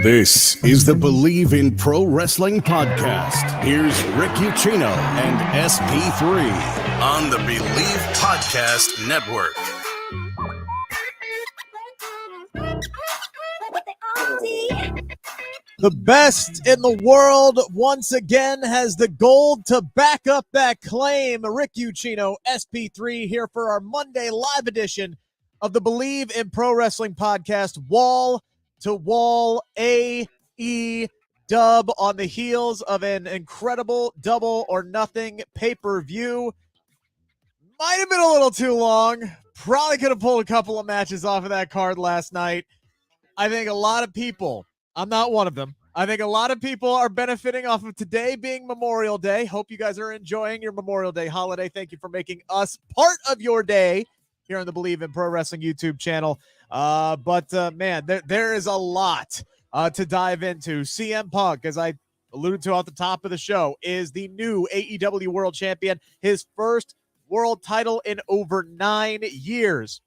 This is the Bleav in Pro Wrestling podcast. Here's Rick Ucchino and SP3 on the Bleav Podcast Network. The best in the world once again has the gold to back up that claim. Rick Ucchino, SP3 here for our Monday live edition of the Bleav in Pro Wrestling podcast, wall to wall AEW on the heels of an incredible Double or Nothing pay-per-view. Might have been a little too long. Probably could have pulled a couple of matches off of that card last night. I think a lot of people, I'm not one of them, I think a lot of people are benefiting off of today being Memorial Day. Hope you guys are enjoying your Memorial Day holiday. Thank you for making us part of your day here on the Bleav in Pro Wrestling YouTube channel. Man, there is a lot to dive into. CM Punk, as I alluded to at the top of the show, is the new AEW World Champion, his first world title in over 9 years.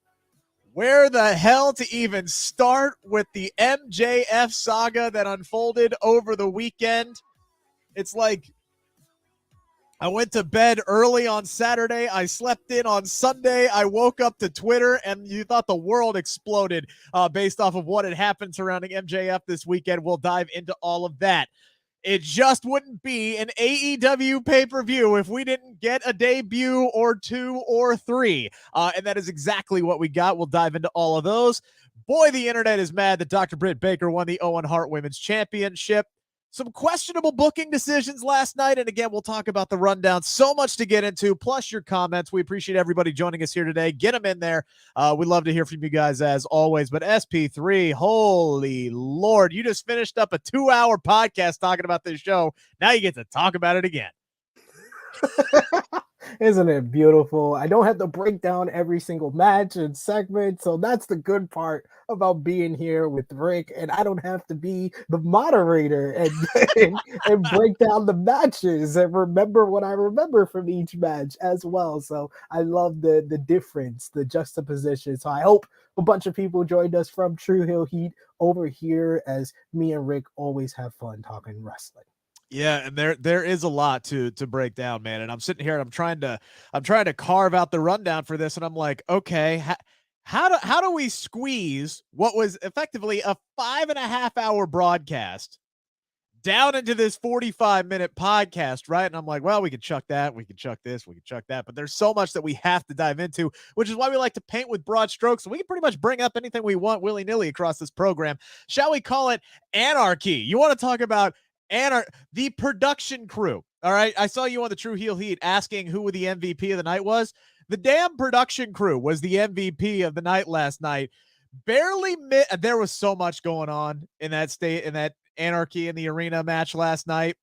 Where the hell to even start with the MJF saga that unfolded over the weekend? It's like I went to bed early on Saturday. I slept in on Sunday. I woke up to Twitter, and you thought the world exploded based off of what had happened surrounding MJF this weekend. We'll dive into all of that. It just wouldn't be an AEW pay-per-view if we didn't get a debut or two or three. And that is exactly what we got. We'll dive into all of those. Boy, the internet is mad that Dr. Britt Baker won the Owen Hart Women's Championship. Some questionable booking decisions last night. And again, we'll talk about the rundown. So much to get into, plus your comments. We appreciate everybody joining us here today. Get them in there. We'd love to hear from you guys as always. But SP3, holy Lord, you just finished up a 2-hour podcast talking about this show. Now you get to talk about it again. Isn't it beautiful? I don't have to break down every single match and segment, so that's the good part about being here with Rick, and I don't have to be the moderator and break down the matches and remember what I remember from each match as well. So I love the difference, the juxtaposition. So I hope a bunch of people joined us from True Hill Heat over here, as me and Rick always have fun talking wrestling. Yeah, and there is a lot to break down, man. And I'm sitting here and I'm trying to carve out the rundown for this, and I'm like, okay, how do we squeeze what was effectively a 5.5-hour broadcast down into this 45-minute podcast, right? And I'm like, well, we could chuck that, we could chuck this, we could chuck that, but there's so much that we have to dive into, which is why we like to paint with broad strokes. And we can pretty much bring up anything we want willy-nilly across this program. Shall we call it anarchy? You want to talk about the production crew. All right. I saw you on the True Heel Heat asking who the MVP of the night was. The damn production crew was the MVP of the night last night. There was so much going on in that Anarchy in the Arena match last night.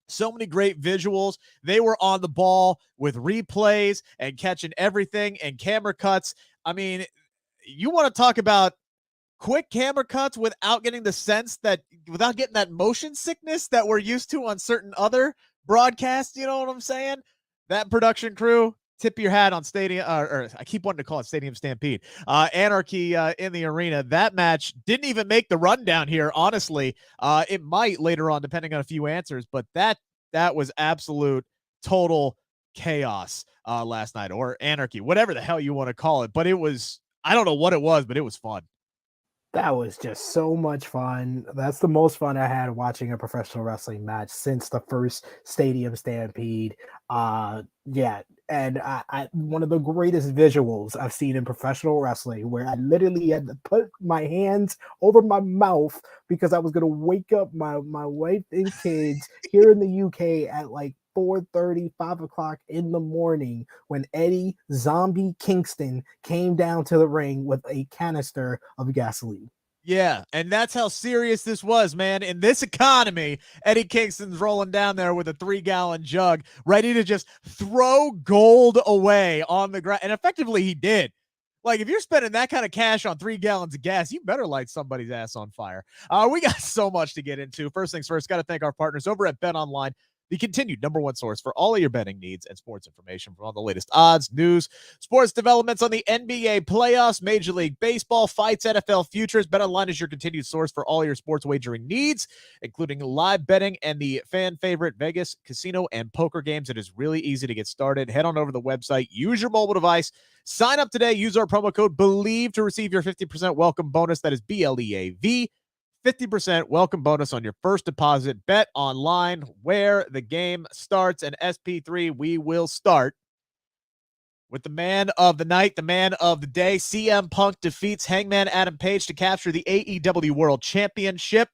So many great visuals. They were on the ball with replays and catching everything and camera cuts. I mean, you want to talk about quick camera cuts without getting that motion sickness that we're used to on certain other broadcasts. You know what I'm saying? That production crew, tip your hat on Stadium, or I keep wanting to call it Stadium Stampede. Anarchy in the Arena. That match didn't even make the rundown here. Honestly, it might later on, depending on a few answers, but that was absolute total chaos last night, or anarchy, whatever the hell you want to call it. But it was, I don't know what it was, but it was fun. That was just so much fun. That's the most fun I had watching a professional wrestling match since the first Stadium Stampede. Yeah, and I one of the greatest visuals I've seen in professional wrestling, where I literally had to put my hands over my mouth because I was going to wake up my wife and kids here in the UK at like 4:30, 5 o'clock in the morning, when Eddie Zombie Kingston came down to the ring with a canister of gasoline. Yeah, and that's how serious this was, man. In this economy, Eddie Kingston's rolling down there with a 3-gallon jug, ready to just throw gold away on the ground. And effectively, he did. Like, if you're spending that kind of cash on 3 gallons of gas, you better light somebody's ass on fire. We got so much to get into. First things first, got to thank our partners over at BetOnline, the continued #1 source for all of your betting needs and sports information from all the latest odds, news, sports developments on the NBA playoffs, Major League Baseball, fights, NFL futures. BetOnline is your continued source for all your sports wagering needs, including live betting and the fan favorite Vegas, casino, and poker games. It is really easy to get started. Head on over to the website, use your mobile device, sign up today, use our promo code Bleav to receive your 50% welcome bonus. That is BLEAV. 50% welcome bonus on your first deposit. Bet online where the game starts. And SP3, we will start with the man of the night, the man of the day. CM Punk defeats Hangman Adam Page to capture the AEW World Championship.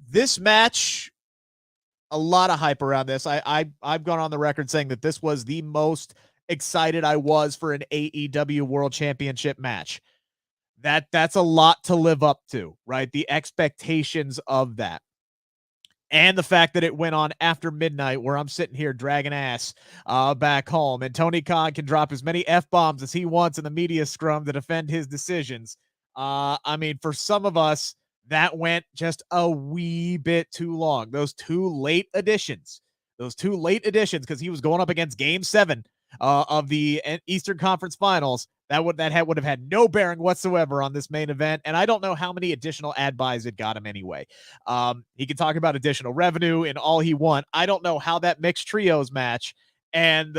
This match, a lot of hype around this. I've gone on the record saying that this was the most excited I was for an AEW World Championship match. That's a lot to live up to, right? The expectations of that. And the fact that it went on after midnight where I'm sitting here dragging ass back home, and Tony Khan can drop as many F-bombs as he wants in the media scrum to defend his decisions. I mean, for some of us, that went just a wee bit too long. Those two late additions, because he was going up against Game 7 of the Eastern Conference Finals. That would have had no bearing whatsoever on this main event, and I don't know how many additional ad buys it got him anyway. He can talk about additional revenue and all he want. I don't know how that mixed trios match and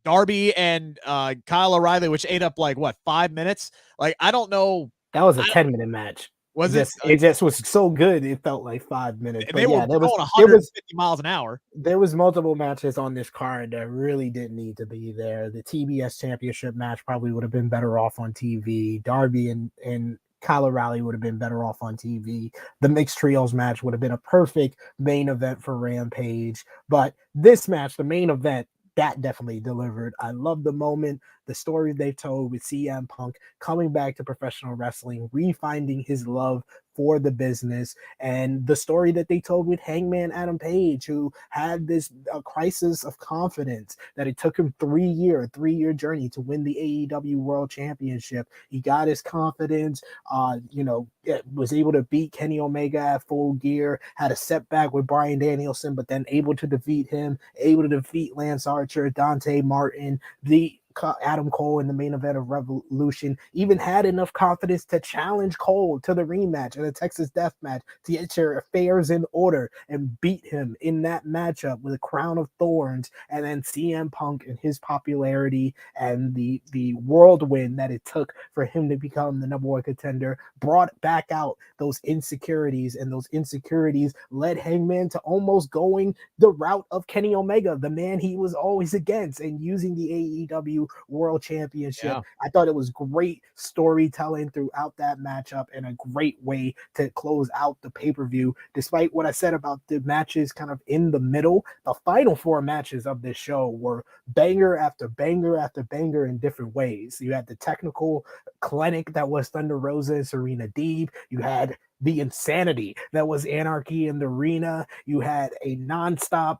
Darby and Kyle O'Reilly, which ate up 5 minutes. I don't know. That was a 10-minute match. It just was so good. It felt like 5 minutes. They were going 150 miles an hour. There was multiple matches on this card that really didn't need to be there. The TBS Championship match probably would have been better off on TV. Darby and Kyle O'Reilly would have been better off on TV. The mixed trios match would have been a perfect main event for Rampage. But this match, the main event, that definitely delivered. I love the moment, the story they told with CM Punk coming back to professional wrestling, refinding his love for the business, and the story that they told with Hangman Adam Page, who had this crisis of confidence that it took him 3 year journey to win the AEW World Championship. He got his confidence, was able to beat Kenny Omega at Full Gear, had a setback with Bryan Danielson, but then able to defeat him, able to defeat Lance Archer, Dante Martin, the Adam Cole in the main event of Revolution, even had enough confidence to challenge Cole to the rematch in the Texas Death Match to get your affairs in order and beat him in that matchup with a crown of thorns. And then CM Punk and his popularity and the whirlwind that it took for him to become the #1 contender brought back out those insecurities, and those insecurities led Hangman to almost going the route of Kenny Omega, the man he was always against, and using the AEW World Championship. Yeah. I thought it was great storytelling throughout that matchup and a great way to close out the pay-per-view. Despite what I said about the matches kind of in the middle, the final 4 matches of this show were banger after banger after banger in different ways. You had the technical clinic that was Thunder Rosa and Serena Deeb. You had the insanity that was Anarchy in the Arena. You had a nonstop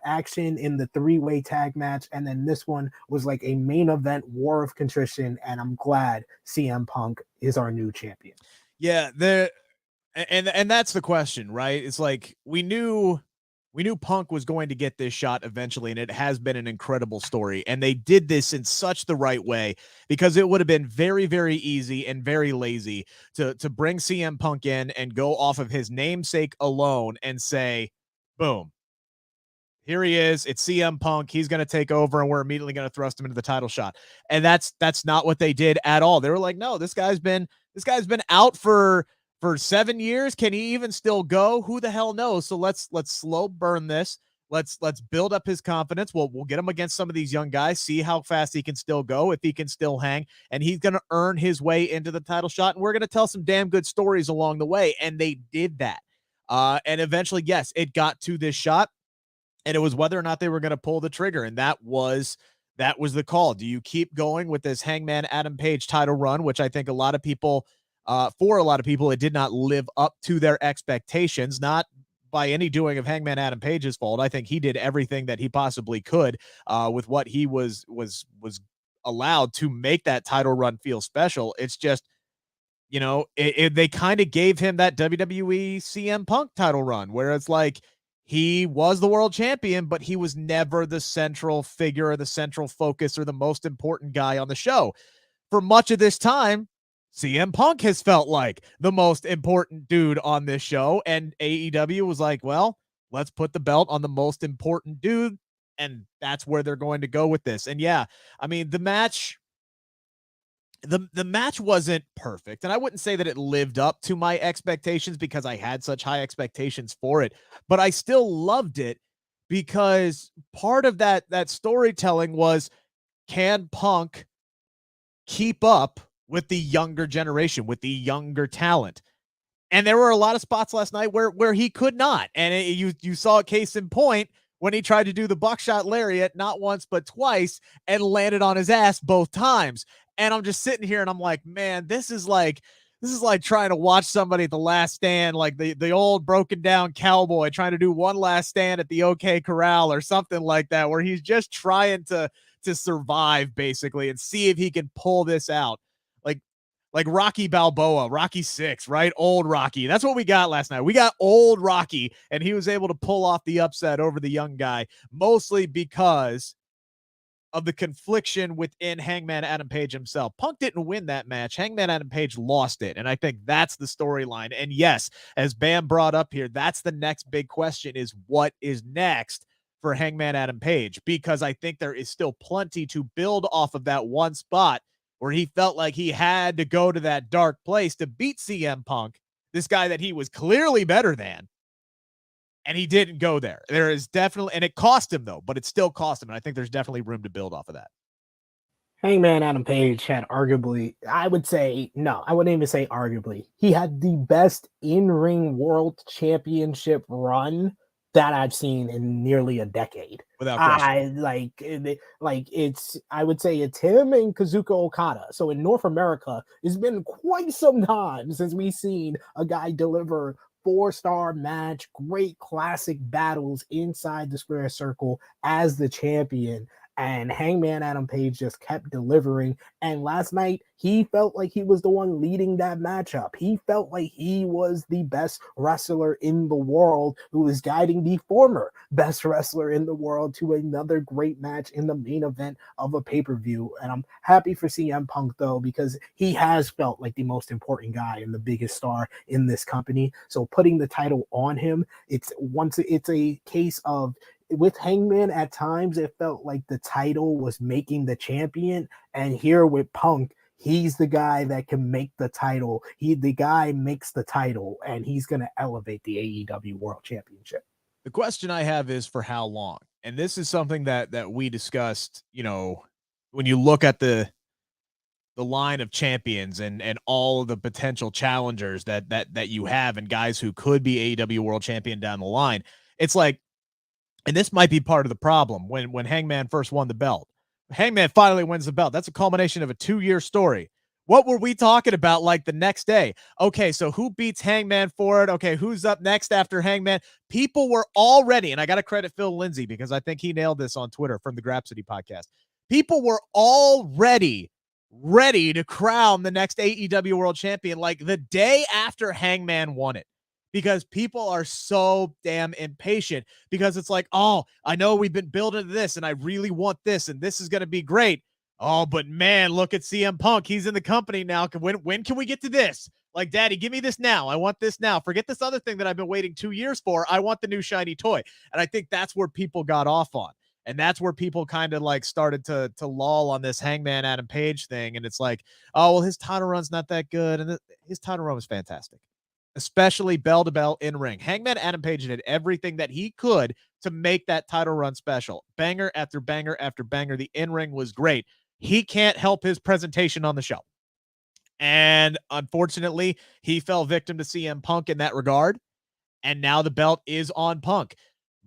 action in the 3-way tag match, and then this one was like a main event war of contrition. And I'm glad CM Punk is our new champion. Yeah, and that's the question, right? It's like we knew Punk was going to get this shot eventually, and it has been an incredible story. And they did this in such the right way, because it would have been very, very easy and very lazy to bring CM Punk in and go off of his namesake alone and say, boom, here he is. It's CM Punk. He's going to take over, and we're immediately going to thrust him into the title shot. And that's not what they did at all. They were like, no, this guy's been out for 7 years. Can he even still go? Who the hell knows? So let's slow burn this. Let's build up his confidence. We'll get him against some of these young guys, see how fast he can still go, if he can still hang, and he's going to earn his way into the title shot. And we're going to tell some damn good stories along the way. And they did that. And eventually, yes, it got to this shot, and it was whether or not they were going to pull the trigger. And that was the call. Do you keep going with this Hangman Adam Page title run, which I think for a lot of people, it did not live up to their expectations, not by any doing of Hangman Adam Page's fault. I think he did everything that he possibly could with what he was allowed to make that title run feel special. It's just they kind of gave him that WWE CM Punk title run where it's like he was the world champion, but he was never the central figure or the central focus or the most important guy on the show. For much of this time, CM Punk has felt like the most important dude on this show, and AEW was like, well, let's put the belt on the most important dude, and that's where they're going to go with this. And yeah, I mean, the match wasn't perfect, and I wouldn't say that it lived up to my expectations because I had such high expectations for it, but I still loved it because part of that storytelling was, can Punk keep up with the younger generation, with the younger talent? And there were a lot of spots last night where he could not. And you saw a case in point when he tried to do the buckshot lariat, not once, but twice, and landed on his ass both times. And I'm just sitting here and I'm like, man, this is like trying to watch somebody at the last stand, like the old broken down cowboy trying to do one last stand at the OK Corral or something like that, where he's just trying to survive basically and see if he can pull this out. Like Rocky Balboa, Rocky 6, right? Old Rocky. That's what we got last night. We got old Rocky, and he was able to pull off the upset over the young guy, mostly because of the confliction within Hangman Adam Page himself. Punk didn't win that match. Hangman Adam Page lost it, and I think that's the storyline. And yes, as Bam brought up here, that's the next big question, is what is next for Hangman Adam Page? Because I think there is still plenty to build off of that one spot where he felt like he had to go to that dark place to beat CM Punk, this guy that he was clearly better than, and he didn't go there. There is definitely, and it cost him though, but it still cost him, and I think there's definitely room to build off of that. Hangman Adam Page had arguably, I would say, no, I wouldn't even say arguably, he had the best in-ring world championship run that I've seen in nearly a decade. Without question. I would say it's him and Kazuchika Okada. So in North America, it's been quite some time since we've seen a guy deliver 4-star match, great classic battles inside the square circle as the champion. And Hangman Adam Page just kept delivering. And last night, he felt like he was the one leading that matchup. He felt like he was the best wrestler in the world, who was guiding the former best wrestler in the world to another great match in the main event of a pay-per-view. And I'm happy for CM Punk, though, because he has felt like the most important guy and the biggest star in this company. So putting the title on him, it's a case of, with Hangman, at times it felt like the title was making the champion, and here with Punk, he's the guy that can make the title. The guy makes the title, and he's going to elevate the AEW World Championship. The question I have is, for how long? And this is something that we discussed, when you look at the line of champions and all of the potential challengers that you have and guys who could be AEW World Champion down the line. It's like, and this might be part of the problem, when Hangman first won the belt. Hangman finally wins the belt. That's a culmination of a 2-year story. What were we talking about like the next day? Okay, so who beats Hangman for it? Okay, who's up next after Hangman? People were already, and I got to credit Phil Lindsay because I think he nailed this on Twitter from the Grapsody podcast. People were already ready to crown the next AEW World Champion like the day after Hangman won it. Because people are so damn impatient, because it's like, oh, I know we've been building to this and I really want this and this is going to be great. Oh, but man, look at CM Punk. He's in the company now. When can we get to this? Like, Daddy, give me this now. I want this now. Forget this other thing that I've been waiting 2 years for. I want the new shiny toy. And I think that's where people got off on. And that's where people kind of like started to lull on this Hangman Adam Page thing. And it's like, oh, well, his title run's not that good. And his title run was fantastic, especially bell to bell in ring. Hangman Adam Page did everything that he could to make that title run special. Banger after banger after banger. The in-ring was great. He can't help his presentation on the show. And unfortunately, he fell victim to CM Punk in that regard. And now the belt is on Punk.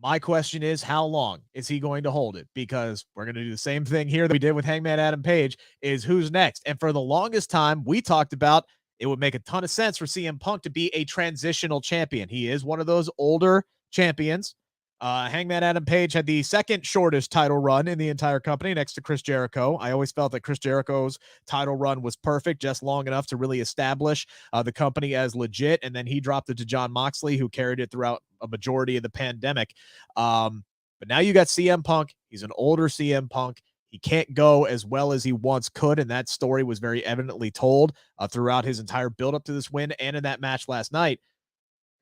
My question is, how long is he going to hold it? Because we're going to do the same thing here that we did with Hangman Adam Page, is who's next. And for the longest time, we talked about it would make a ton of sense for CM Punk to be a transitional champion. He is one of those older champions. Hangman Adam Page had the second shortest title run in the entire company next to Chris Jericho. I always felt that Chris Jericho's title run was perfect, just long enough to really establish the company as legit. And then he dropped it to Jon Moxley, who carried it throughout a majority of the pandemic. But now you got CM Punk. He's an older CM Punk. He can't go as well as he once could, and that story was very evidently told throughout his entire build-up to this win and in that match last night.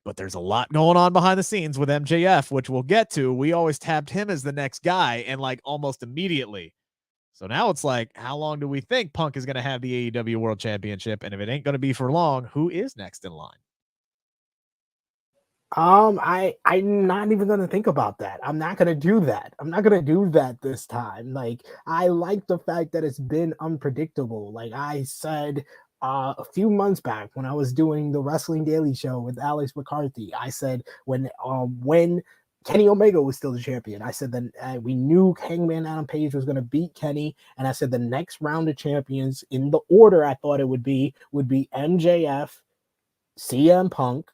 But there's a lot going on behind the scenes with MJF, which we'll get to. We always tabbed him as the next guy, and like almost immediately. So now it's like, how long do we think Punk is going to have the AEW World Championship? And if it ain't going to be for long, who is next in line? I'm not even gonna think about that. I'm not gonna do that. I'm not gonna do that this time. Like, I like the fact that it's been unpredictable. Like I said a few months back when I was doing the Wrestling Daily Show with Alex McCarthy, I said when Kenny Omega was still the champion, I said that we knew Hangman Adam Page was going to beat Kenny, and I said the next round of champions in the order I thought it would be MJF, CM Punk,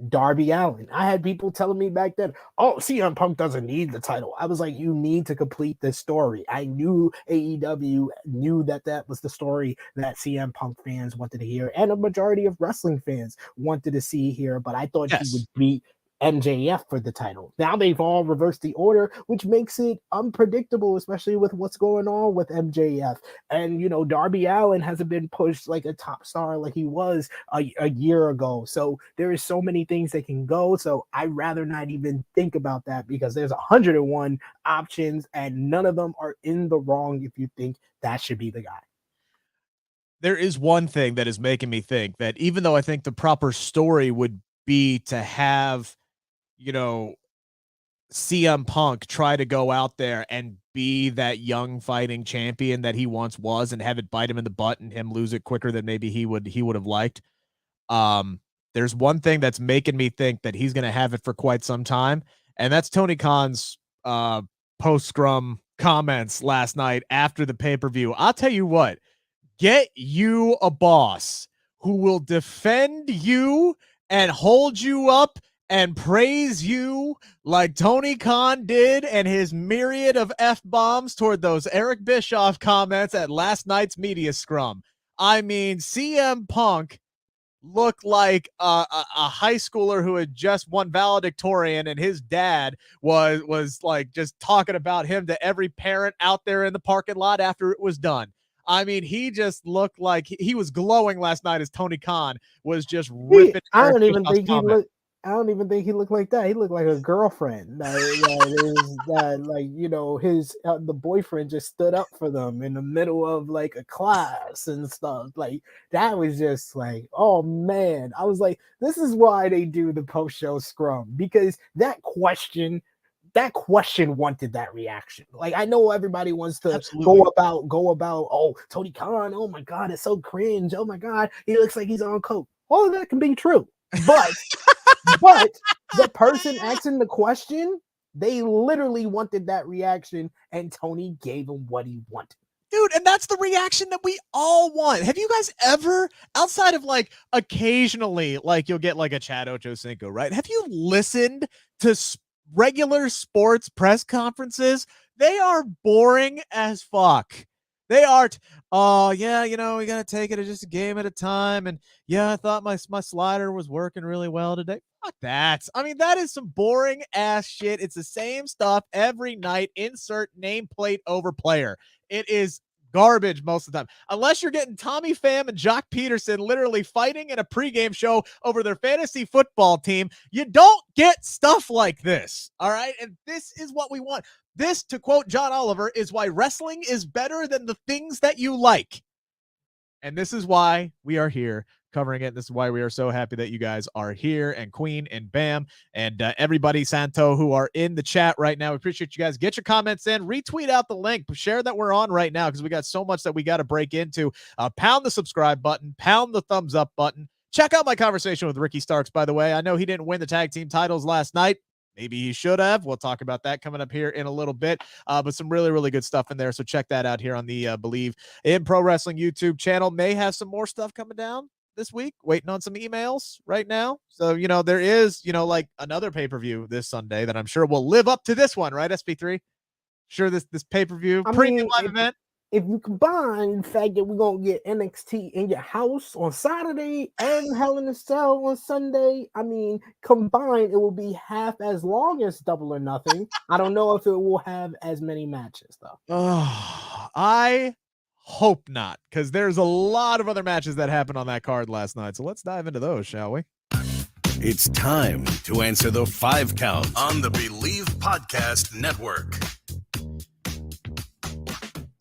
Darby Allin. I had people telling me back then, oh, CM Punk doesn't need the title. I was like, you need to complete this story. I knew AEW knew that was the story that CM Punk fans wanted to hear, and a majority of wrestling fans wanted to see here, but I thought he would beat MJF for the title. Now they've all reversed the order, which makes it unpredictable, especially with what's going on with MJF. And, you know, Darby Allin hasn't been pushed like a top star like he was a year ago. So there is so many things that can go. So I'd rather not even think about that because there's 101 options and none of them are in the wrong if you think that should be the guy. There is one thing that is making me think that even though I think the proper story would be to have, you know, CM Punk try to go out there and be that young fighting champion that he once was and have it bite him in the butt and him lose it quicker than maybe he would have liked. There's one thing that's making me think that he's going to have it for quite some time, and that's Tony Khan's post-scrum comments last night after the pay-per-view. I'll tell you what, get you a boss who will defend you and hold you up and praise you like Tony Khan did and his myriad of F-bombs toward those Eric Bischoff comments at last night's media scrum. I mean, CM Punk looked like a high schooler who had just won valedictorian, and his dad was like just talking about him to every parent out there in the parking lot after it was done. I mean, he just looked like he was glowing last night as Tony Khan was just ripping. I don't even think he looked like that. He looked like a girlfriend. Like, you know, his the boyfriend just stood up for them in the middle of like a class and stuff. Like, that was just like, oh man. I was like, this is why they do the post-show scrum, because that question wanted that reaction. Like, I know everybody wants to go about, oh, Tony Khan, oh my God, it's so cringe. Oh my God, he looks like he's on coke. All of that can be true. But the person asking the question, they literally wanted that reaction, and Tony gave him what he wanted. Dude, and that's the reaction that we all want. Have you guys ever, outside of like occasionally, like you'll get like a Chad Ochocinco, right? Have you listened to regular sports press conferences? They are boring as fuck. They are, oh yeah, you know, we got to take it just a game at a time. And yeah, I thought my slider was working really well today. Fuck that. I mean, that is some boring ass shit. It's the same stuff every night. Insert nameplate over player. It is garbage most of the time, unless you're getting Tommy Pham and Jock Peterson literally fighting in a pregame show over their fantasy football team. You don't get stuff like this. All right. And this is what we want. This, to quote John Oliver, is why wrestling is better than the things that you like. And this is why we are here covering it. This is why we are so happy that you guys are here, and Queen and Bam and everybody, Santo, who are in the chat right now. We appreciate you guys. Get your comments in, retweet out the link, share that we're on right now because we got so much that we got to break into. Pound the subscribe button, pound the thumbs up button. Check out my conversation with Ricky Starks, by the way. I know he didn't win the tag team titles last night. Maybe he should have. We'll talk about that coming up here in a little bit. But some really, really good stuff in there. So check that out here on the Bleav in Pro Wrestling YouTube channel. May have some more stuff coming down this week, waiting on some emails right now. So, there is, like another pay-per-view this Sunday that I'm sure will live up to this one, right, SP3? Sure, this pay-per-view premium live event. If you combine the fact that we're going to get NXT in your house on Saturday and Hell in a Cell on Sunday, combined, it will be half as long as Double or Nothing. I don't know if it will have as many matches, though. Oh, I hope not, because there's a lot of other matches that happened on that card last night. So let's dive into those, shall we? It's time to answer the 5 count on the Bleav Podcast Network.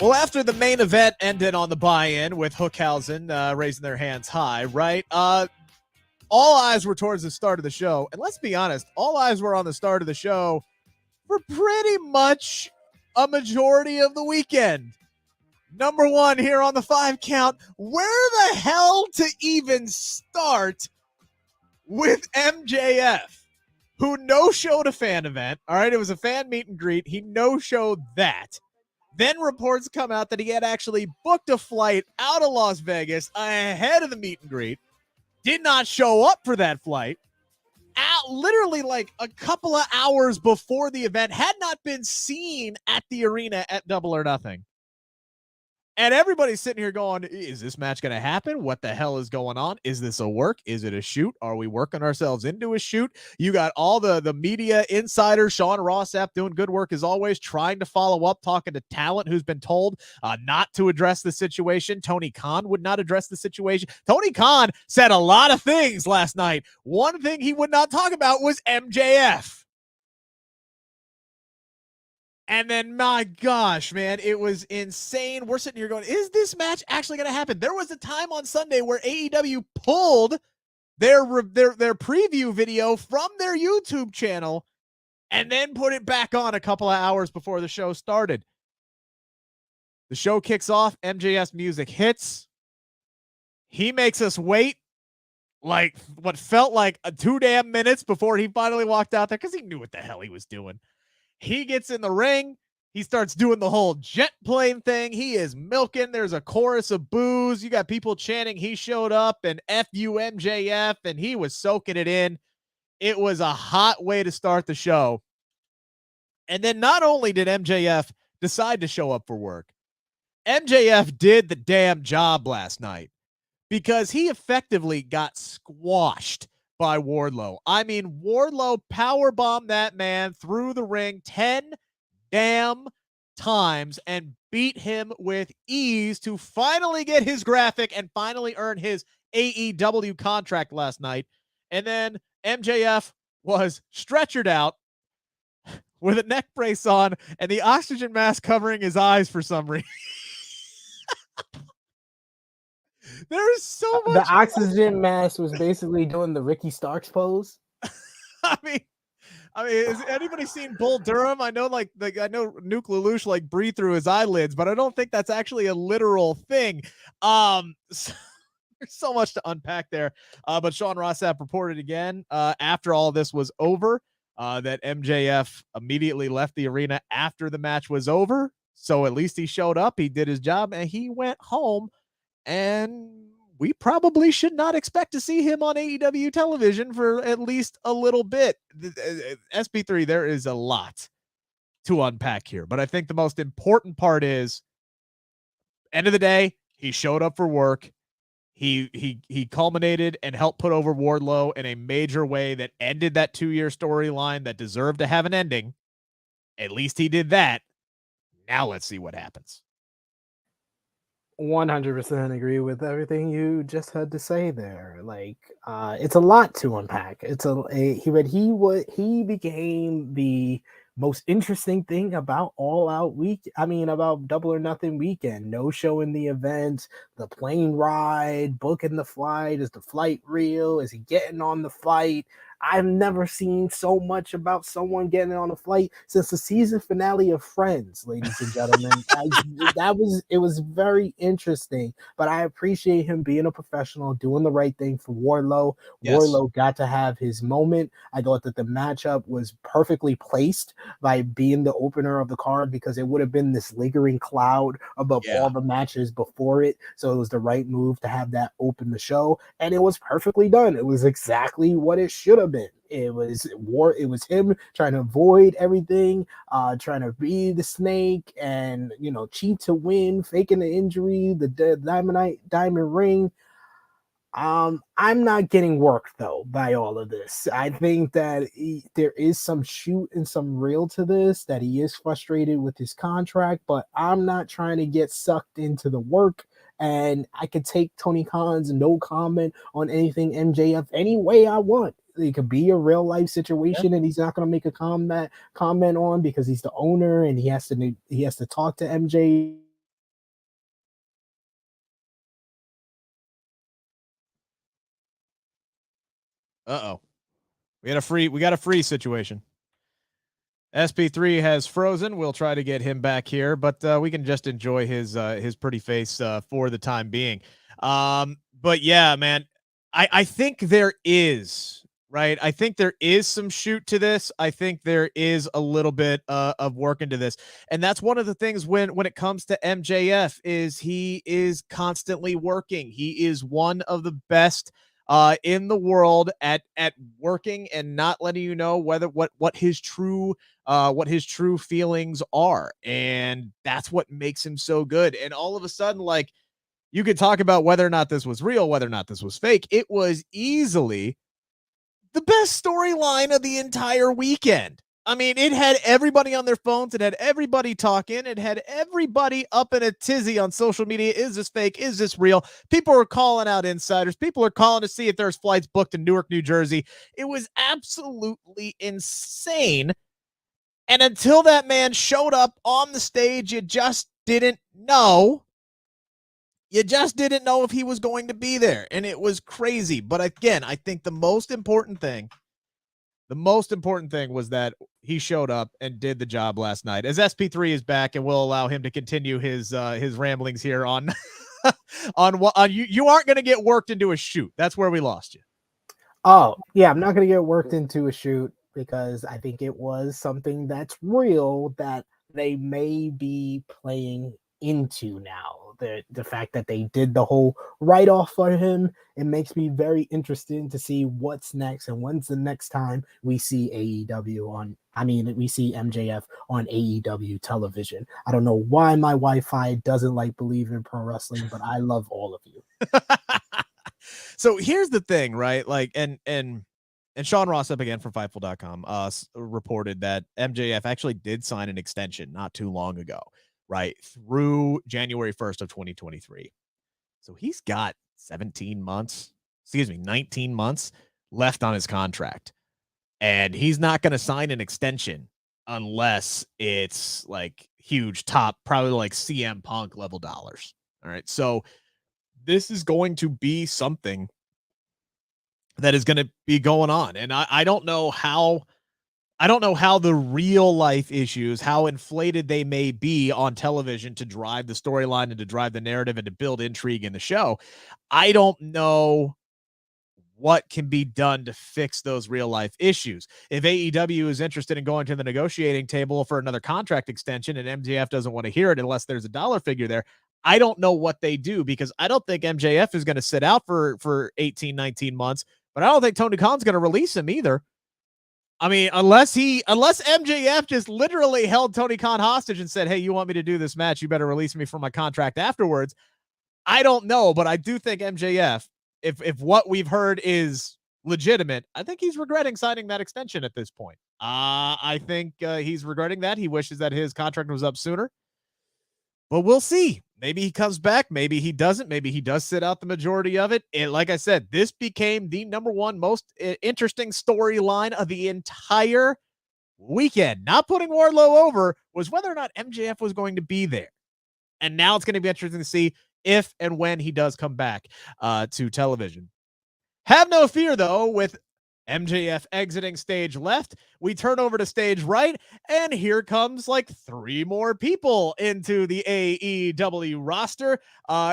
Well, after the main event ended on the buy-in with Hookhausen raising their hands high, right? All eyes were towards the start of the show. And let's be honest, all eyes were on the start of the show for pretty much a majority of the weekend. Number 1 here on the 5 count. Where the hell to even start with MJF, who no-showed a fan event? All right, it was a fan meet and greet. He no-showed that. Then reports come out that he had actually booked a flight out of Las Vegas ahead of the meet and greet, did not show up for that flight, literally like a couple of hours before the event, had not been seen at the arena at Double or Nothing. And everybody's sitting here going, is this match going to happen? What the hell is going on? Is this a work? Is it a shoot? Are we working ourselves into a shoot? You got all the media insiders, Sean Rossap doing good work as always, trying to follow up, talking to talent who's been told not to address the situation. Tony Khan would not address the situation. Tony Khan said a lot of things last night. One thing he would not talk about was MJF. And then, my gosh, man, it was insane. We're sitting here going, is this match actually going to happen? There was a time on Sunday where AEW pulled their preview video from their YouTube channel and then put it back on a couple of hours before the show started. The show kicks off. MJF's music hits. He makes us wait like what felt like 2 damn minutes before he finally walked out there because he knew what the hell he was doing. He gets in the ring. He starts doing the whole jet plane thing. He is milking. There's a chorus of boos. You got people chanting he showed up and F you MJF, and he was soaking it in. It was a hot way to start the show. And then not only did MJF decide to show up for work, MJF did the damn job last night because he effectively got squashed by Wardlow. I mean, Wardlow powerbombed that man through the ring 10 damn times and beat him with ease to finally get his graphic and finally earn his AEW contract last night. And then MJF was stretchered out with a neck brace on and the oxygen mask covering his eyes for some reason. There is so much. The oxygen mask was basically doing the Ricky Starks pose. I mean, has anybody seen Bull Durham? I know, I know Nuke Lelouch breathed through his eyelids, but I don't think that's actually a literal thing. So, there's so much to unpack there. But Sean Rossap reported again after all this was over that MJF immediately left the arena after the match was over. So at least he showed up, he did his job, and he went home. And we probably should not expect to see him on AEW television for at least a little bit. SP3, there is a lot to unpack here. But I think the most important part is, end of the day, he showed up for work. He culminated and helped put over Wardlow in a major way that ended that 2-year storyline that deserved to have an ending. At least he did that. Now let's see what happens. 100% agree with everything you just had to say there. It's a lot to unpack. He became the most interesting thing about All Out week. About Double or Nothing weekend. No show in the event, the plane ride, booking the flight. Is the flight real? Is he getting on the flight? I've never seen so much about someone getting on a flight since the season finale of Friends, ladies and gentlemen. It was very interesting, but I appreciate him being a professional, doing the right thing for Wardlow. Yes. Wardlow got to have his moment. I thought that the matchup was perfectly placed by being the opener of the card, because it would have been this lingering cloud above all the matches before it. So it was the right move to have that open the show, and it was perfectly done. It was exactly what it should have been. It was him trying to avoid everything, trying to be the snake, and cheat to win, faking the injury, the diamond ring. I'm not getting worked though by all of this. I think that there is some shoot and some real to this, that he is frustrated with his contract, but I'm not trying to get sucked into the work. And I could take Tony Khan's no comment on anything MJF any way I want. It could be a real life situation, and he's not going to make a comment on, because he's the owner and he has to talk to MJ. Uh-oh. We got a free situation. SP3 has frozen. We'll try to get him back here, but we can just enjoy his pretty face for the time being. But yeah, man, I think there is, right? I think there is some shoot to this. I think there is a little bit of work into this. And that's one of the things when it comes to MJF, is he is constantly working. He is one of the best in the world at working and not letting you know what his true feelings are. And that's what makes him so good. And all of a sudden, like, you could talk about whether or not this was real, whether or not this was fake. It was easily the best storyline of the entire weekend. I mean, it had everybody on their phones. It had everybody talking. It had everybody up in a tizzy on social media. Is this fake? Is this real? People are calling out insiders. People are calling to see if there's flights booked in Newark, New Jersey. It was absolutely insane. And until that man showed up on the stage, you just didn't know. You just didn't know if he was going to be there. And it was crazy. But again, I think the most important thing was that he showed up and did the job last night. As SP3 is back, and we'll allow him to continue his ramblings here on on you aren't going to get worked into a shoot. That's where we lost you. Oh, yeah, I'm not going to get worked into a shoot, because I think it was something that's real that they may be playing into now. The fact that they did the whole write-off for him, it makes me very interested to see what's next, and when's the next time we see we see MJF on AEW television. I don't know why my Wi-Fi doesn't Bleav in pro wrestling, but I love all of you. So here's the thing, right? Like, and Sean Ross up again from Fightful.com reported that MJF actually did sign an extension not too long ago, right, through January 1st of 2023. So he's got 19 months left on his contract. And he's not going to sign an extension unless it's like huge top, probably like CM Punk level dollars. All right. So this is going to be something that is going to be going on. And I don't know how the real life issues, how inflated they may be on television to drive the storyline and to drive the narrative and to build intrigue in the show. I don't know what can be done to fix those real life issues. If AEW is interested in going to the negotiating table for another contract extension and MJF doesn't want to hear it unless there's a dollar figure there, I don't know what they do, because I don't think MJF is going to sit out for 18, 19 months, but I don't think Tony Khan's going to release him either. I mean, unless MJF just literally held Tony Khan hostage and said, hey, you want me to do this match, you better release me from my contract afterwards. I don't know, but I do think MJF, if what we've heard is legitimate, I think he's regretting signing that extension at this point. I think he's regretting that. He wishes that his contract was up sooner. But we'll see. Maybe he comes back. Maybe he doesn't. Maybe he does sit out the majority of it. And like I said, this became the number one most interesting storyline of the entire weekend. Not putting Wardlow over was whether or not MJF was going to be there. And now it's going to be interesting to see if and when he does come back to television. Have no fear, though, with MJF exiting stage left. We turn over to stage right, and here comes like 3 more people into the AEW roster,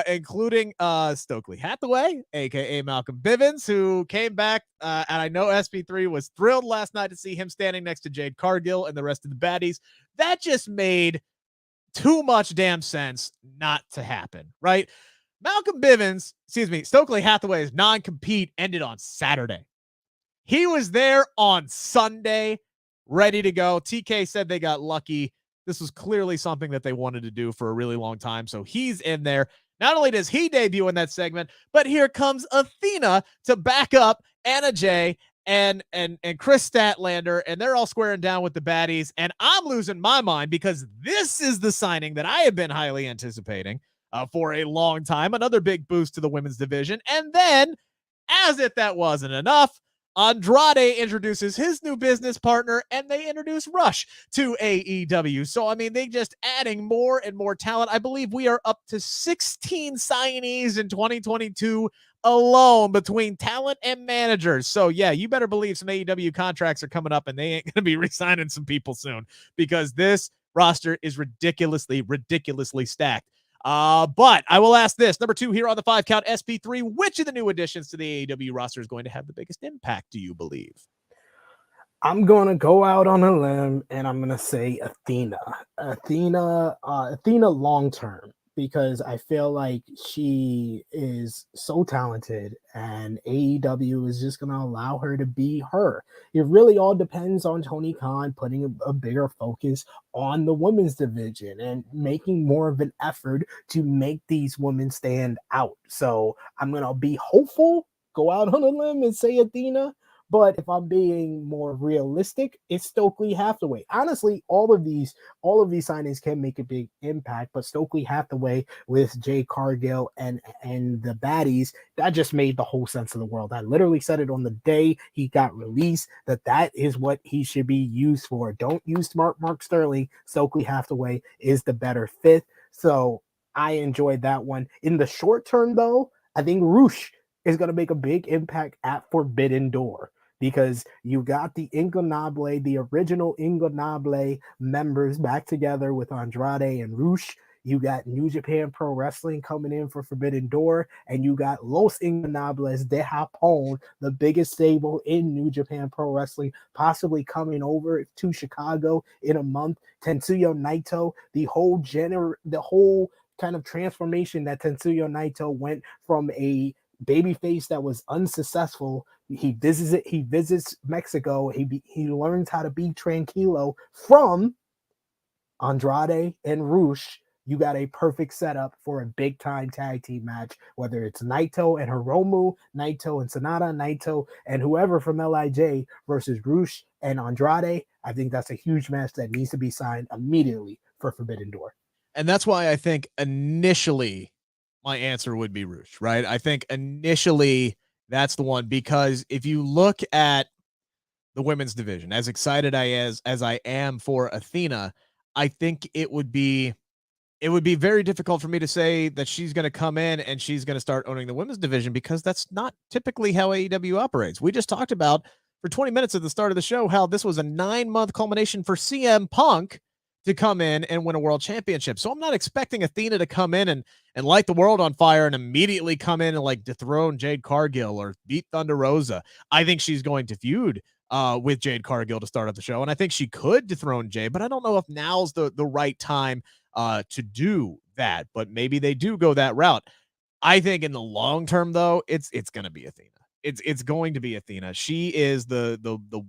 including Stokely Hathaway, aka Malcolm Bivens, who came back. And I know SP3 was thrilled last night to see him standing next to Jade Cargill and the rest of the baddies. That just made too much damn sense not to happen, right? Stokely Hathaway's non-compete ended on Saturday. He was there on Sunday, ready to go. TK said they got lucky. This was clearly something that they wanted to do for a really long time. So he's in there. Not only does he debut in that segment, but here comes Athena to back up Anna Jay and Chris Statlander, and they're all squaring down with the baddies. And I'm losing my mind because this is the signing that I have been highly anticipating for a long time. Another big boost to the women's division. And then, as if that wasn't enough, Andrade introduces his new business partner, and they introduce Rush to AEW. So, I mean, they just adding more and more talent. I Bleav we are up to 16 signees in 2022 alone between talent and managers. So, yeah, you better Bleav some AEW contracts are coming up, and they ain't going to be re-signing some people soon because this roster is ridiculously stacked. But I will ask this. Number 2 here on the 5 count, SP3. Which of the new additions to the AEW roster is going to have the biggest impact, do you Bleav? I'm going to go out on a limb and I'm going to say Athena long term, because I feel like she is so talented and AEW is just going to allow her to be her. It really all depends on Tony Khan putting a bigger focus on the women's division and making more of an effort to make these women stand out. So I'm going to be hopeful, go out on a limb and say Athena. But if I'm being more realistic, it's Stokely Hathaway. Honestly, all of these signings can make a big impact, but Stokely Hathaway with Jade Cargill and the baddies, that just made the whole sense of the world. I literally said it on the day he got released that is what he should be used for. Don't use Smart Mark Sterling. Stokely Hathaway is the better fit. So I enjoyed that one. In the short term, though, I think Rush is going to make a big impact at Forbidden Door, because you got the original Ingonable members back together with Andrade and Rush. You got New Japan Pro Wrestling coming in for Forbidden Door, and you got Los Ingonables de Japón, the biggest stable in New Japan Pro Wrestling, possibly coming over to Chicago in a month. Tetsuya Naito, the whole kind of transformation that Tetsuya Naito went from a babyface that was unsuccessful. He visits Mexico. He learns how to be tranquilo from Andrade and Rush. You got a perfect setup for a big time tag team match, whether it's Naito and Hiromu, Naito and Sonata, Naito and whoever from LIJ versus Rush and Andrade. I think that's a huge match that needs to be signed immediately for Forbidden Door. And that's why I think initially my answer would be Rush, right? I think initially that's the one, because if you look at the women's division, as excited as I am for Athena, I think it would be very difficult for me to say that she's going to come in and she's going to start owning the women's division, because that's not typically how AEW operates. We just talked about for 20 minutes at the start of the show how this was a 9-month culmination for CM Punk to come in and win a world championship. So I'm not expecting Athena to come in and light the world on fire and immediately come in and like dethrone Jade Cargill or beat Thunder Rosa. I think she's going to feud with Jade Cargill to start up the show. And I think she could dethrone Jade, but I don't know if now's the right time to do that, but maybe they do go that route. I think in the long term, though, it's going to be Athena. It's going to be Athena. She is the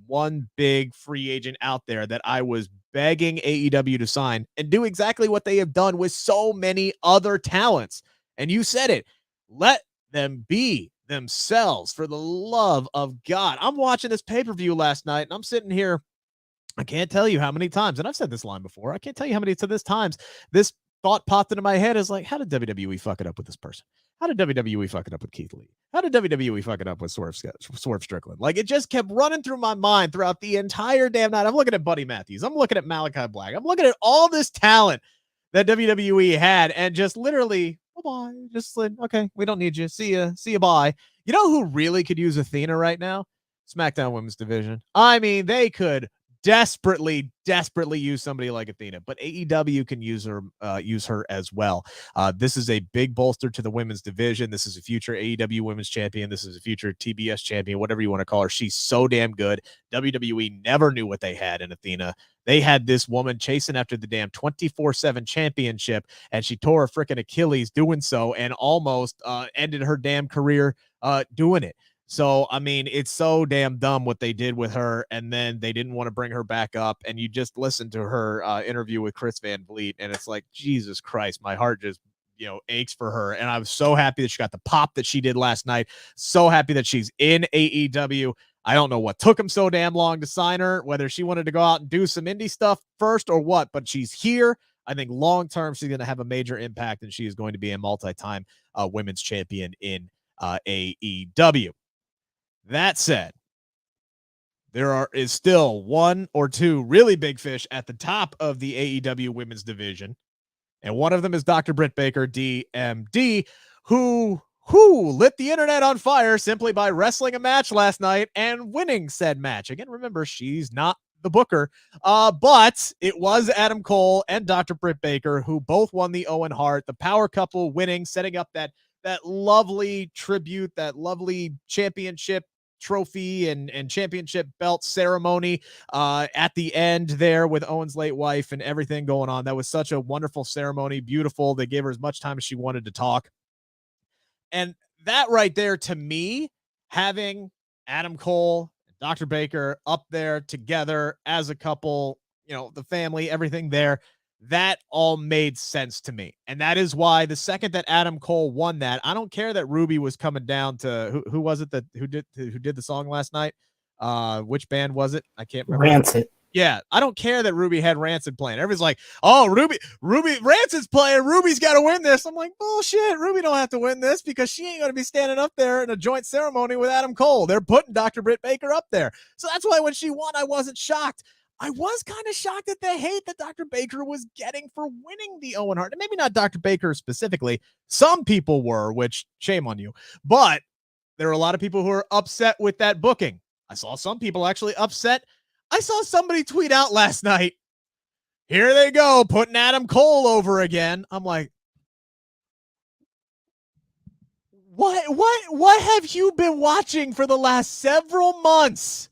one big free agent out there that I was begging AEW to sign and do exactly what they have done with so many other talents. And you said it. Let them be themselves, for the love of God. I'm watching this pay-per-view last night and I'm sitting here. I can't tell you how many times, and I've said this line before, I can't tell you how many times this thought popped into my head is like, how did WWE fuck it up with this person? How did WWE fuck it up with Keith Lee? How did WWE fuck it up with Swerve Strickland? Like, it just kept running through my mind throughout the entire damn night. I'm looking at Buddy Matthews. I'm looking at Malachi Black. I'm looking at all this talent that WWE had, and just literally, bye-bye. Just like, okay, we don't need you. See ya, bye. You know who really could use Athena right now? SmackDown Women's Division. I mean, they could desperately use somebody like Athena, but AEW can use her as well. This is a big bolster to the women's division. This is a future AEW women's champion. This is a future TBS champion, whatever you want to call her. She's so damn good. WWE never knew what they had in Athena. They had this woman chasing after the damn 24/7 championship, and she tore her freaking Achilles doing so and almost ended her damn career doing it. So, I mean, it's so damn dumb what they did with her, and then they didn't want to bring her back up, and you just listen to her interview with Chris Van Vliet, and it's like, Jesus Christ, my heart just, aches for her, and I was so happy that she got the pop that she did last night, so happy that she's in AEW. I don't know what took him so damn long to sign her, whether she wanted to go out and do some indie stuff first or what, but she's here. I think long-term she's going to have a major impact, and she is going to be a multi-time women's champion in AEW. That said, there is still one or two really big fish at the top of the AEW women's division, and one of them is Dr. Britt Baker, DMD, who lit the internet on fire simply by wrestling a match last night and winning said match. Again, remember, she's not the booker, but it was Adam Cole and Dr. Britt Baker who both won the Owen Hart, the power couple winning, setting up that lovely tribute, that lovely championship trophy and championship belt ceremony at the end there with Owen's late wife and everything going on. That was such a wonderful ceremony. Beautiful. They gave her as much time as she wanted to talk. And that right there, to me, having Adam Cole and Dr. Baker up there together as a couple, the family, everything there, that all made sense to me. And that is why the second that Adam Cole won that, I don't care that Ruby was coming down to who was it who did the song last night? Which band was it? I can't remember. Rancid. Yeah, I don't care that Ruby had Rancid playing. Everybody's like, oh, Ruby, Rancid's playing. Ruby's got to win this. I'm like, bullshit. Ruby don't have to win this because she ain't going to be standing up there in a joint ceremony with Adam Cole. They're putting Dr. Britt Baker up there. So that's why when she won, I wasn't shocked. I was kind of shocked at the hate that Dr. Baker was getting for winning the Owen Hart. And maybe not Dr. Baker specifically. Some people were, which shame on you. But there are a lot of people who are upset with that booking. I saw some people actually upset. I saw somebody tweet out last night, here they go, putting Adam Cole over again. I'm like, what have you been watching for the last several months?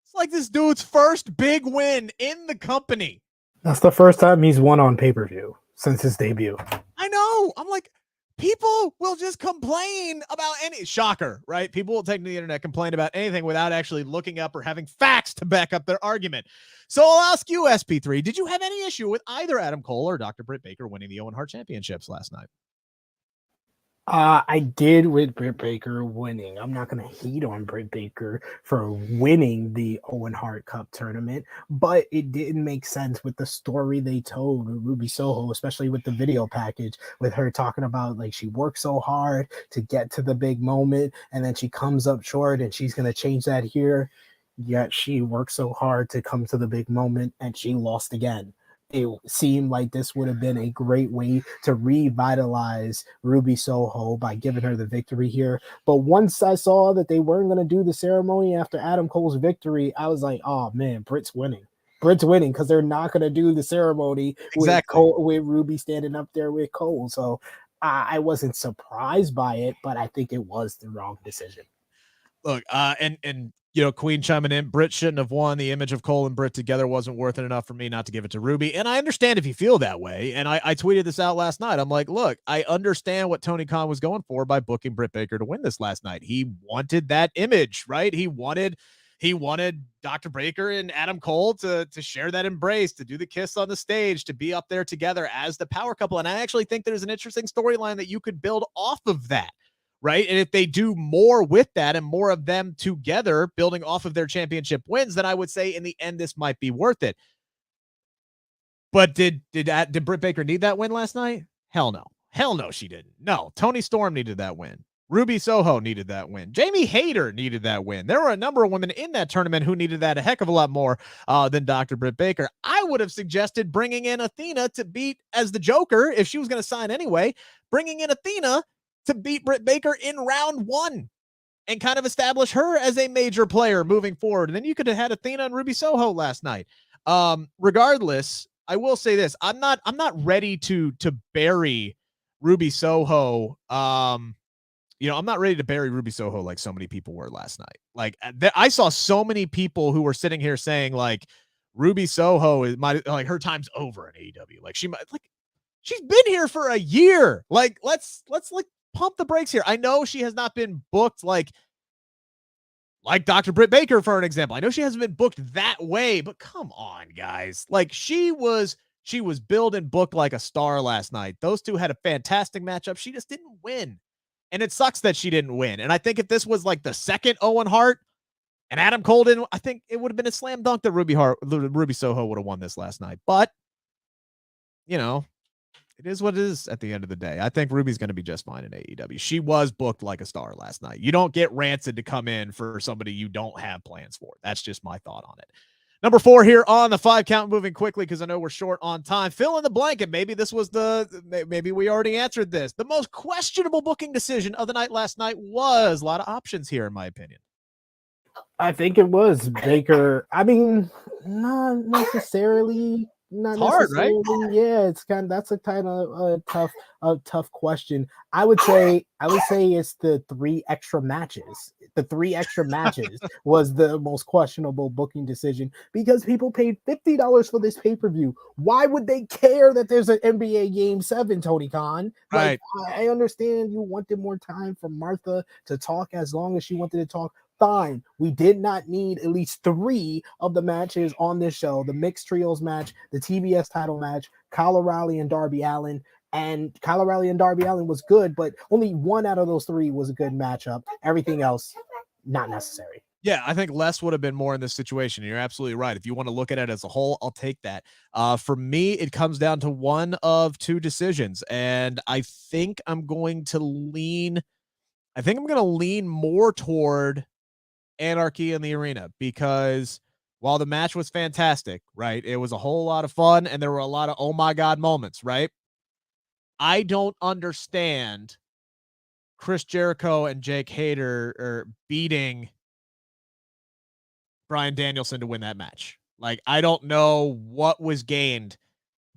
It's like this dude's first big win in the company. That's the first time he's won on pay-per-view since his debut. I know. I'm like, people will just complain about any shocker, right? People will take to the internet, complain about anything without actually looking up or having facts to back up their argument. So I'll ask you, SP3, did you have any issue with either Adam Cole or Dr. Britt Baker winning the Owen Hart championships last night? I did with Britt Baker winning. I'm not going to hate on Britt Baker for winning the Owen Hart Cup tournament, but it didn't make sense with the story they told with Ruby Soho, especially with the video package with her talking about like she worked so hard to get to the big moment and then she comes up short and she's going to change that here. Yet she worked so hard to come to the big moment and she lost again. It seemed like this would have been a great way to revitalize Ruby Soho by giving her the victory here. But once I saw that they weren't going to do the ceremony after Adam Cole's victory, I was like, oh man, Britt's winning. Britt's winning because they're not going to do the ceremony with Ruby standing up there with Cole. So I wasn't surprised by it, but I think it was the wrong decision. Look, and Queen chiming in, Britt shouldn't have won. The image of Cole and Britt together wasn't worth it enough for me not to give it to Ruby. And I understand if you feel that way. And I tweeted this out last night. I'm like, look, I understand what Tony Khan was going for by booking Britt Baker to win this last night. He wanted that image, right? He wanted Dr. Baker and Adam Cole to share that embrace, to do the kiss on the stage, to be up there together as the power couple. And I actually think there's an interesting storyline that you could build off of that. Right. And if they do more with that and more of them together building off of their championship wins, then I would say in the end, this might be worth it. But did Britt Baker need that win last night? Hell no. Hell no, she didn't. No, Toni Storm needed that win. Ruby Soho needed that win. Jamie Hayter needed that win. There were a number of women in that tournament who needed that a heck of a lot more than Dr. Britt Baker. I would have suggested bringing in Athena to beat as the Joker if she was going to sign anyway, bringing in Athena to beat Britt Baker in round one and kind of establish her as a major player moving forward. And then you could have had Athena and Ruby Soho last night. Regardless, I will say this. I'm not ready to bury Ruby Soho. I'm not ready to bury Ruby Soho like so many people were last night. Like I saw so many people who were sitting here saying like Ruby Soho is her time's over in AEW. Like she's been here for a year. Like let's pump the brakes here. I know she has not been booked like Dr. Britt Baker, for an example. I know she hasn't been booked that way, but come on, guys. Like she was billed and booked like a star last night. Those two had a fantastic matchup. She just didn't win. And it sucks that she didn't win. And I think if this was like the second Owen Hart and Adam Cole didn't, I think it would have been a slam dunk that Ruby Soho would have won this last night. But, it is what it is at the end of the day. I think Ruby's going to be just fine in AEW. She was booked like a star last night. You don't get Rancid to come in for somebody you don't have plans for. That's just my thought on it. Number 4 here on the 5 count, moving quickly because I know we're short on time. Fill in the blanket. Maybe this was maybe we already answered this. The most questionable booking decision of the night last night was a lot of options here, in my opinion. I think it was Baker. I mean, not necessarily. Not hard, right? Yeah, it's that's a kind of a tough question. I would say it's the 3 extra matches. The 3 extra matches was the most questionable booking decision because people paid $50 for this pay-per-view. Why would they care that there's an NBA Game 7, Tony Khan? Like, right. I understand you wanted more time for Martha to talk as long as she wanted to talk. Fine. We did not need at least 3 of the matches on this show. The mixed trios match, the TBS title match, Kyle O'Reilly and Darby Allin. And Kyle O'Reilly and Darby Allin was good, but only 1 out of those 3 was a good matchup. Everything else, not necessary. Yeah, I think less would have been more in this situation. You're absolutely right. If you want to look at it as a whole, I'll take that. For me, it comes down to one of 2 decisions. And I think I'm going to lean more toward Anarchy in the Arena, because while the match was fantastic, right, it was a whole lot of fun and there were a lot of oh my god moments, right? I don't understand Chris Jericho and Jake Hader beating Bryan Danielson to win that match. Like, I don't know what was gained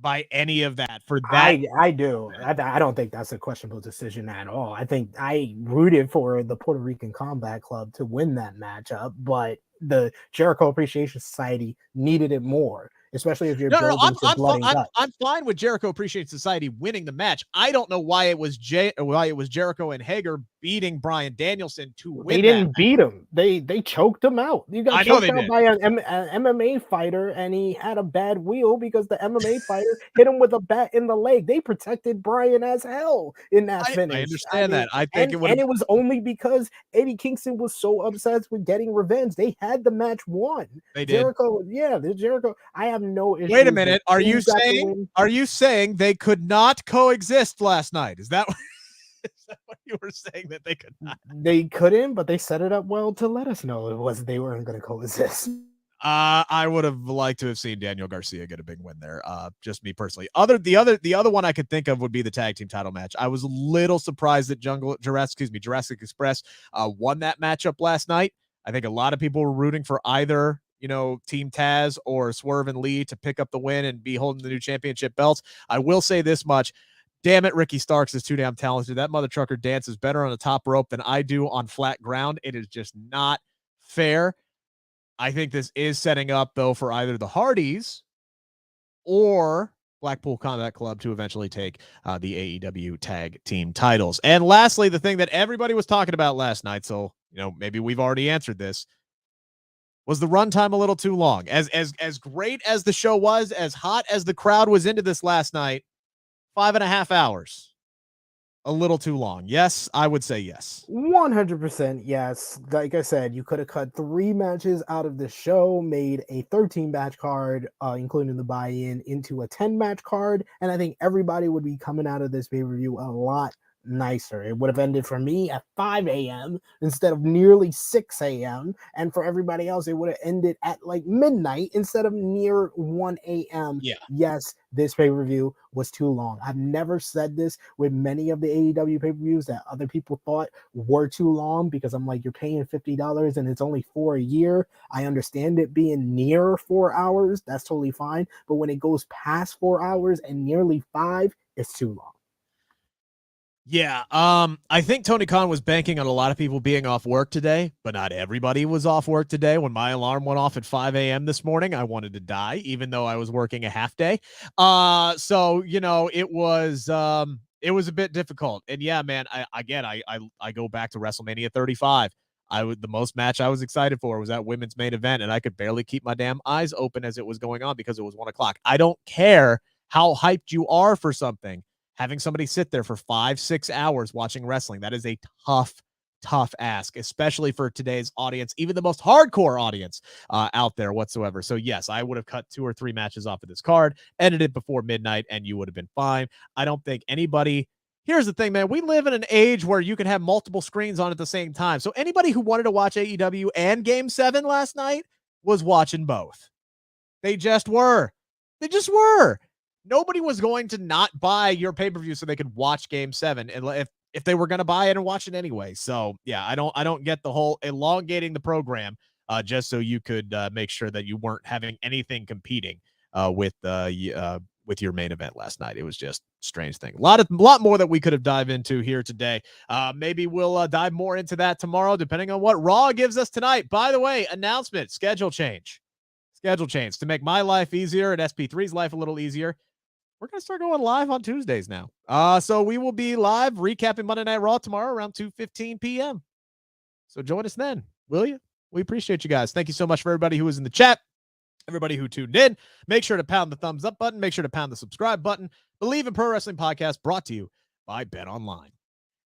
by any of that for that. I do. I don't think that's a questionable decision at all. I think I rooted for the Puerto Rican Combat Club to win that matchup, but the Jericho Appreciation Society needed it more, especially if you're building to blood and guts. I'm fine with Jericho Appreciation Society winning the match. I don't know why it was Jericho and Hager beating Bryan Danielson to win. They didn't beat him. They choked him out. You got choked out by an MMA fighter, and he had a bad wheel because the MMA fighter hit him with a bat in the leg. They protected Bryan as hell in that finish. I understand that. I think it was only because Eddie Kingston was so obsessed with getting revenge. They had the match won. They did. Jericho. I have no issue. Wait a minute. Are you saying they could not coexist last night? Is that what you were saying, that they could not? They couldn't, but they set it up well to let us know they weren't going to coexist. I would have liked to have seen Daniel Garcia get a big win there. Just me personally. The other one I could think of would be the tag team title match. I was a little surprised that Jurassic Express won that matchup last night. I think a lot of people were rooting for either Team Taz or Swerve and Lee to pick up the win and be holding the new championship belts. I will say this much. Damn it, Ricky Starks is too damn talented. That mother trucker dances better on the top rope than I do on flat ground. It is just not fair. I think this is setting up, though, for either the Hardys or Blackpool Combat Club to eventually take the AEW tag team titles. And lastly, the thing that everybody was talking about last night, so maybe we've already answered this, was the runtime a little too long. As great as the show was, as hot as the crowd was into this last night, 5.5 hours. A little too long. Yes, I would say yes. 100% yes. Like I said, you could have cut 3 matches out of the show, made a 13-match card, including the buy-in, into a 10-match card, and I think everybody would be coming out of this pay-per-view a lot nicer. It would have ended for me at 5 a.m. instead of nearly 6 a.m. And for everybody else, it would have ended at like midnight instead of near 1 a.m. Yeah. Yes, this pay-per-view was too long. I've never said this with many of the AEW pay-per-views that other people thought were too long, because I'm like, you're paying $50 and it's only for a year. I understand it being near 4 hours. That's totally fine. But when it goes past 4 hours and nearly 5, it's too long. Yeah, I think Tony Khan was banking on a lot of people being off work today, but not everybody was off work today. When my alarm went off at 5 a.m. this morning, I wanted to die, even though I was working a half day. So it was a bit difficult. And yeah, man, I go back to WrestleMania 35. The most match I was excited for was that women's main event, and I could barely keep my damn eyes open as it was going on because it was 1:00. I don't care how hyped you are for something. Having somebody sit there for 5-6 hours watching wrestling, that is a tough ask, especially for today's audience, even the most hardcore audience out there whatsoever. So yes, I would have cut 2 or 3 matches off of this card, ended it before midnight, and you would have been fine. I don't think anybody. Here's the thing, man. We live in an age where you can have multiple screens on at the same time. So anybody who wanted to watch AEW and Game 7 last night was watching both. They just were. Nobody was going to not buy your pay-per-view so they could watch Game 7, and if they were going to buy it and watch it anyway. So yeah, I don't get the whole elongating the program just so you could make sure that you weren't having anything competing with your main event last night. It was just a strange thing. A lot more that we could have dived into here today. Maybe we'll dive more into that tomorrow, depending on what Raw gives us tonight. By the way, announcement: schedule change to make my life easier and SP3's life a little easier. We're going to start going live on Tuesdays now. So we will be live recapping Monday Night Raw tomorrow around 2:15 p.m. So join us then, will you? We appreciate you guys. Thank you so much for everybody who was in the chat, everybody who tuned in. Make sure to pound the thumbs up button. Make sure to pound the subscribe button. Bleav in Pro Wrestling Podcast, brought to you by BetOnline.